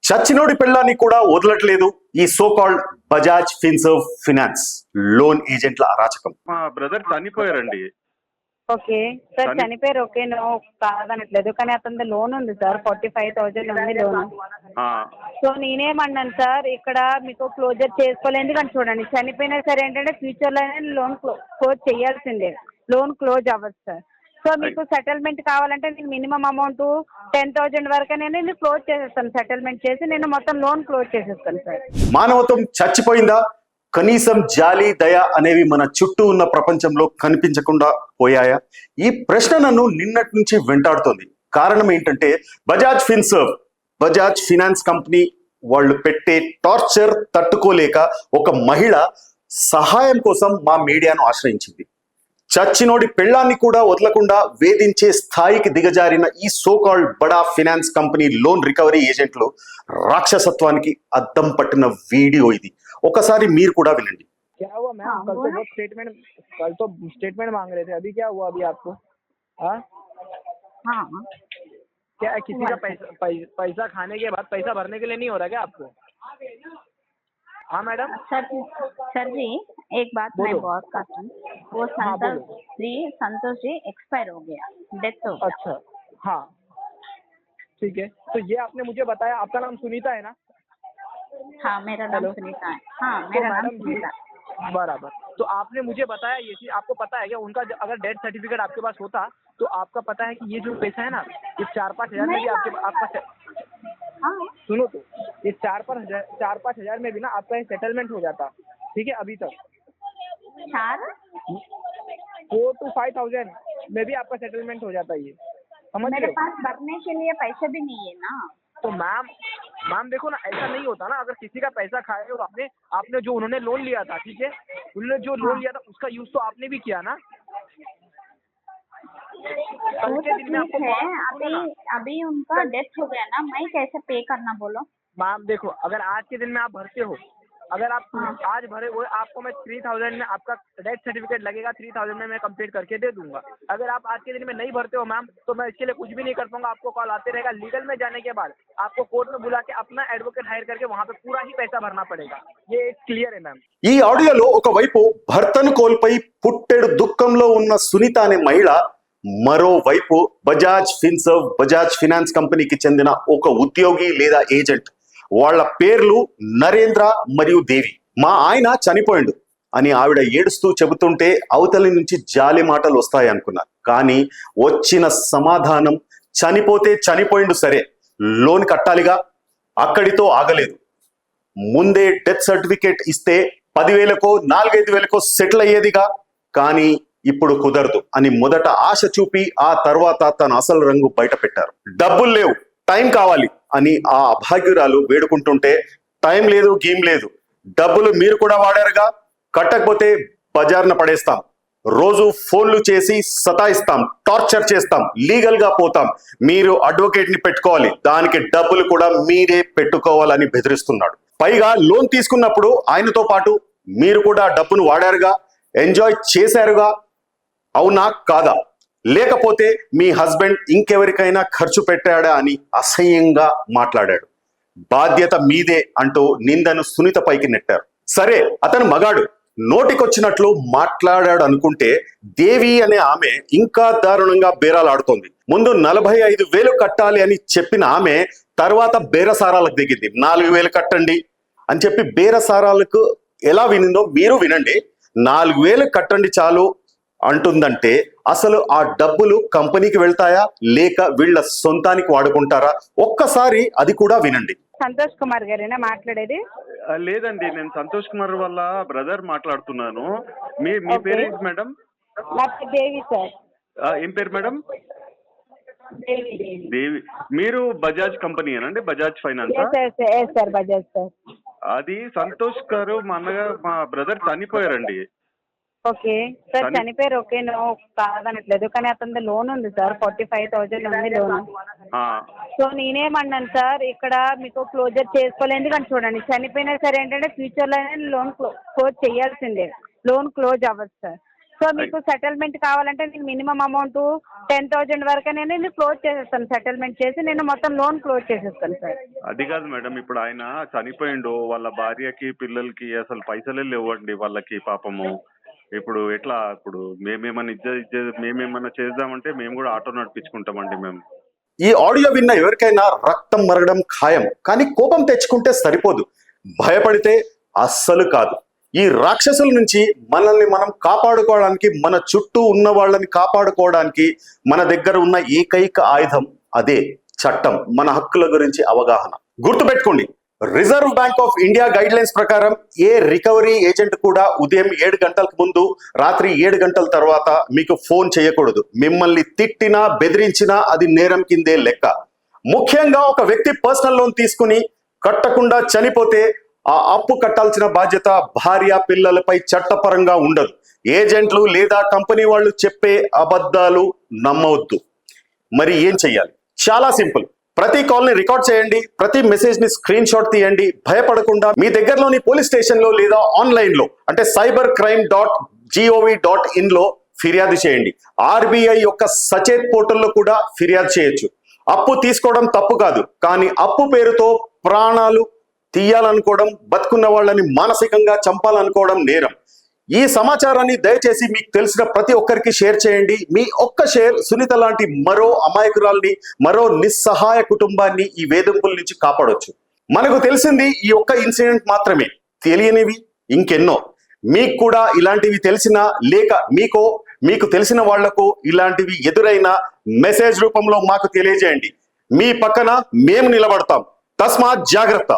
చచ్చినోడి పెళ్ళాన్ని కూడా వదలట్లేదు ఈ so called Bajaj Finserv finance loan ఏజెంట్ల అరాచకం. మా బ్రదర్ చనిపోయారండి. ఓకే సార్, చనిపోయారు. ఓకే, నో కాదనట్లేదు, కానీ అతని లోన్ ఉంది సార్, 45,000 ఉంది లోన్. సో నేనేమన్నాను సార్, ఇక్కడ మీకు క్లోజర్ చేసుకోలేదు కానీ చూడండి, చనిపోయినా సరే ఏంటంటే ఫ్యూచర్లో లోన్ క్లోజ్ చేయాల్సిందే, లోన్ క్లోజ్ అవ్వదు సార్. సో మీకు సెటిల్మెంట్ కావాలంటే నేను మినిమం అమౌంట్ 10,000 వరకు నేను క్లోజ్ చేసేస్తాను, సెటిల్మెంట్ చేసి నేను మొత్తం లోన్ క్లోజ్ చేసేస్తాను సార్. మానవత్వం చచ్చిపోయిందా? కనీసం జాలి దయ అనేవి మన చుట్టూ ఉన్న ప్రపంచంలో కనిపించకుండా పోయాయా? ఈ ప్రశ్న నన్ను నిన్నటి నుంచి వెంటాడుతోంది. కారణం ఏంటంటే బజాజ్ ఫినాన్స్ కంపెనీ వాళ్ళు పెట్టే టార్చర్ తట్టుకోలేక ఒక మహిళ సహాయం కోసం మా మీడియాను ఆశ్రయించింది. చచ్చినోడి పెళ్ళాన్ని కూడా వదలకుండా వేధించే స్థాయికి దిగజారిన ఈ సో కాల్డ్ బడా ఫినాన్స్ కంపెనీ లోన్ రికవరీ ఏజెంట్లు రాక్షసత్వానికి అద్దం పట్టిన వీడియో ఇది. ఒకసారి మీరు కూడా వినండి. क्या हुआ मैम? कल तो स्टेटमेंट मांग रहे थे, अभी क्या हुआ अभी आपको? हाँ, क्या किसी का पैसा खाने के बाद पैसा भरने के लिए नहीं हो रहा क्या आपको? हाँ मैडम। सर जी एक बात मैं बहुत करती हूँ, वो संतोष जी एक्सपायर हो गया, डेथ हो गया। अच्छा, हाँ ठीक है, तो ये आपने मुझे बताया। आपका नाम सुनीता है ना? हाँ मेरा नाम सुनीता है। हाँ मेरा नाम सुनीता। बराबर, तो आपने मुझे बताया ये चीज। आपको पता है क्या उनका अगर डेथ सर्टिफिकेट आपके पास होता तो आपका पता है कि ये जो पैसा है ना, ये 4-5 हजार में भी आपका सुनो तो, ये 4-5 हजार में भी ना आपका सेटलमेंट हो जाता, ठीक है? अभी तक 4 to 5,000 में भी आपका सेटलमेंट हो जाता है। ये समझ मेरे पास भरने के लिए पैसे भी नहीं है ना। तो मैम देखो ना, ऐसा नहीं होता ना। अगर किसी का पैसा खाए और आपने जो उन्होंने लोन लिया था, ठीक है, उन्होंने जो लोन लिया था उसका यूज तो आपने भी किया ना। वो तो ठीक है, अभी उनका डेथ हो गया ना, मैं कैसे पे करना बोलो? मैम देखो, अगर आज के दिन में आप भरते हो, अगर आप आज भरे हुए, आपको मैं 3,000 में आपका डेथ सर्टिफिकेट लगेगा, 3,000 में मैं कंप्लीट करके दे दूंगा। अगर आप आज के दिन में नहीं भरते हो मैम, तो मैं इसके लिए कुछ भी नहीं कर पाऊंगा। आपको कॉल आते रहेगा। लीगल में जाने के बाद आपको कोर्ट में बुला के अपना एडवोकेट हायर करके वहाँ पे पूरा ही पैसा भरना पड़ेगा। ये क्लियर है मैम। ఈ ఆడియోలో ఒకవైపు భర్తను కోల్పోయి పుట్టెడు దుఃఖంలో ఉన్న సునీత అనే మహిళ, మరోవైపు బజాజ్ ఫినాన్స్ కంపెనీకి చెందిన ఒక ఉద్యోగి లేదా ఏజెంట్. వాళ్ళ పేర్లు నరేంద్ర మరియు దేవి. మా ఆయన చనిపోయిండు అని ఆవిడ ఏడుస్తూ చెబుతుంటే అవతలి నుంచి జాలి మాటలు వస్తాయి అనుకున్నారు. కానీ వచ్చిన సమాధానం, చనిపోతే చనిపోయిండు సరే, లోన్ కట్టాలిగా. అక్కడితో ఆగలేదు. ముందే డెత్ సర్టిఫికేట్ ఇస్తే 10,000కో 4-5,000కో సెటిల్ అయ్యేదిగా. కానీ ఇప్పుడు కుదరదు అని మొదట ఆశ చూపి ఆ తర్వాత తన అసలు రంగు బయట పెట్టారు. డబ్బులు లేవు, టైం కావాలి అని ఆ అభాగ్యురాలు వేడుకుంటుంటే, టైం లేదు, గేమ్ లేదు, డబ్బులు మీరు కూడా వాడారుగా, కట్టకపోతే బజార్న పడేస్తాం, రోజు ఫోన్లు చేసి సతాయిస్తాం, టార్చర్ చేస్తాం, లీగల్ గా పోతాం, మీరు అడ్వకేట్ ని పెట్టుకోవాలి, దానికి డబ్బులు కూడా మీరే పెట్టుకోవాలని బెదిరిస్తున్నాడు. పైగా లోన్ తీసుకున్నప్పుడు ఆయనతో పాటు మీరు కూడా డబ్బును వాడారుగా, ఎంజాయ్ చేశారుగా, అవునా కాదా? లేకపోతే మీ హస్బెండ్ ఇంకెవరికైనా ఖర్చు పెట్టాడా అని అసహ్యంగా మాట్లాడాడు. బాధ్యత మీదే అంటూ నిందను సునీత పైకి నెట్టారు. సరే, అతను మగాడు, నోటికొచ్చినట్లు మాట్లాడాడు అనుకుంటే, దేవి అనే ఆమె ఇంకా దారుణంగా బేరాలాడుతోంది. ముందు 45,000 కట్టాలి అని చెప్పిన ఆమె తర్వాత బేరసారాలకు దిగింది. 4,000 కట్టండి అని చెప్పి బేరసారాలకు ఎలా వినిందో మీరు వినండి. 4,000 కట్టండి చాలు అంటుందంటే అసలు ఆ డబ్బులు కంపెనీకి వెళ్తాయా లేక వీళ్ళ సొంతానికి వాడుకుంటారా? ఒక్కసారి అది కూడా వినండి. సంతోష్ కుమార్ గారేనా మాట్లాడేది? లేదండి, నేను సంతోష్ కుమార్ వాళ్ళ బ్రదర్ మాట్లాడుతున్నాను. మీ పేరేంటి మేడం? నా పేరు దేవి సార్. ఏం పేరు మేడం? దేవి. మీరు బజాజ్ కంపెనీ అండి? Bajaj finance sir, Bajaj sir. అది సంతోష్ గారు మా బ్రదర్ చనిపోయారండి. ఓకే సార్, చనిపోయారు. ఓకే, నో కాదనట్లేదు, కానీ అతని లోన్ ఉంది సార్, 45,000 ఉంది లోన్. సో నేనేమన్నాను సార్, ఇక్కడ మీకు క్లోజర్ చేసుకోలేదు కానీ చూడండి, చనిపోయినా సరే ఏంటంటే ఫ్యూచర్లో లోన్ క్లోజ్ చేయాల్సిందే, లోన్ క్లోజ్ అవ్వదు సార్. సో మీకు సెటిల్మెంట్ కావాలంటే నేను మినిమం అమౌంట్ 10,000 వరకనే నేను క్లోజ్ చేసేస్తాను. సెటిల్మెంట్ చేసి నేను మొత్తం లోన్ క్లోజ్ చేసేస్తాను సార్. అది కాదు మేడం, ఇప్పుడు ఆయన చనిపోయిండు, వాళ్ళ భార్యకి పిల్లలకి అసలు పైసలే లేవండి వాళ్ళకి పాపము. ఇప్పుడు ఎట్లా? ఇప్పుడు మేమేమన్నా చేద్దామంటే మేము కూడా ఆటో నడిపించుకుంటామండి మేము. ఈ ఆడియో విన్న ఎవరికైనా రక్తం మరగడం ఖాయం. కానీ కోపం తెచ్చుకుంటే సరిపోదు, భయపడితే అస్సలు కాదు. ఈ రాక్షసుల నుంచి మనల్ని మనం కాపాడుకోవడానికి, మన చుట్టూ ఉన్న వాళ్ళని కాపాడుకోవడానికి మన దగ్గర ఉన్న ఏకైక ఆయుధం అదే చట్టం, మన హక్కుల గురించి అవగాహన. గుర్తుపెట్టుకోండి, reserve bank of India guide lines ప్రకారం ఏ రికవరీ ఏజెంట్ కూడా ఉదయం 7 గంటలకు ముందు, రాత్రి 7 గంటల తర్వాత మీకు ఫోన్ చేయకూడదు. మిమ్మల్ని తిట్టినా బెదిరించినా అది నేరం కిందే లెక్క. ముఖ్యంగా ఒక వ్యక్తి పర్సనల్ లోన్ తీసుకుని కట్టకుండా చనిపోతే ఆ అప్పు కట్టాల్సిన బాధ్యత భార్య పిల్లలపై చట్టపరంగా ఉండదు. ఏజెంట్లు లేదా కంపెనీ వాళ్ళు చెప్పే అబద్ధాలు నమ్మవద్దు. మరి ఏం చెయ్యాలి? చాలా సింపుల్. ప్రతి కాల్ని రికార్డ్ చేయండి, ప్రతి మెసేజ్ ని స్క్రీన్ షాట్ తీయండి. భయపడకుండా మీ దగ్గరలోని పోలీస్ స్టేషన్ లో లేదా ఆన్లైన్ లో అంటే cybercrime.gov.in లో ఫిర్యాదు చేయండి. RBI యొక్క సచేత్ పోర్టల్లో కూడా ఫిర్యాదు చేయొచ్చు. అప్పు తీసుకోవడం తప్పు కాదు, కానీ అప్పు పేరుతో ప్రాణాలు తీయాలనుకోవడం, బతుకున్న వాళ్ళని మానసికంగా చంపాలనుకోవడం నేరం. ఈ సమాచారాన్ని దయచేసి మీకు తెలిసిన ప్రతి ఒక్కరికి షేర్ చేయండి. మీ ఒక్క షేర్ సునీత లాంటి మరో అమాయకురాల్ని, మరో నిస్సహాయ కుటుంబాన్ని ఈ వేధింపుల నుంచి కాపాడొచ్చు. మనకు తెలిసింది ఈ ఒక్క ఇన్సిడెంట్ మాత్రమే, తెలియనివి ఇంకెన్నో. మీకు కూడా ఇలాంటివి తెలిసినా, లేక మీకు తెలిసిన వాళ్లకు ఇలాంటివి ఎదురైన మెసేజ్ రూపంలో మాకు తెలియజేయండి. మీ పక్కన మేము నిలబడతాం. తస్మాత్ జాగ్రత్త.